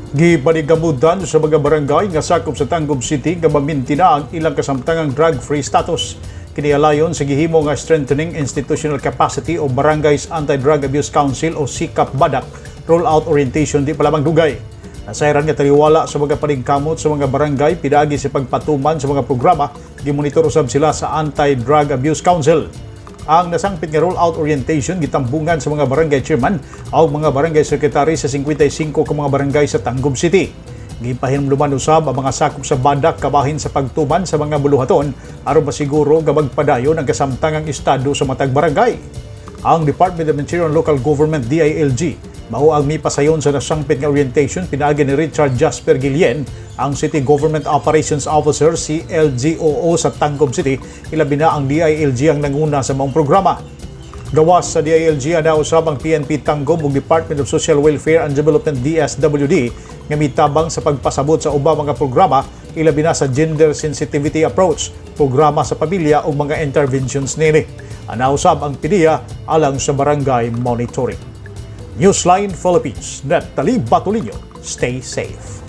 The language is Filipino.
Gipanigamudan sa mga barangay nga sakop sa Tangub City nga maminti na ang ilang kasamtangang drug-free status. Kinialayon sa gihimo nga Strengthening Institutional Capacity o Barangays Anti-Drug Abuse Council o SICAP BADAC rollout orientation di pa lamang dugay. Nasayran nga taliwala sa mga paningkamot sa mga barangay pinaagi sa pagpatuman sa mga programa gimonitor usab sila sa Anti-Drug Abuse Council. Ang nasangpit nga rollout orientation gitambungan sa mga barangay chairman o mga barangay secretary sa 55 ka mga barangay sa Tangub City. Gipahinumduman usab ang mga sakop sa BADAC kabahin sa pagtuman sa mga buluhaton aron masiguro nga magpadayon ang kasamtangang estado sa matag barangay. Ang Department of Interior and Local Government DILG mao ang mipasayon sa nasangpit nga orientation pinaagi ni Richard Jasper Guillen, ang City Government Operations Officer si LGOO sa Tangub City. Ilabi na ang DILG ang nanguna sa maong programa. Gawas sa DILG ana usab ang PNP Tangub ug Department of Social Welfare and Development DSWD nga mitabang sa pagpasabot sa ubang mga programa ilabi na sa gender sensitivity approach, programa sa pamilya ug mga interventions nini. Ana usab ang PDEA alang sa barangay monitoring. Newsline Philippines, Natalie Batulino, stay safe.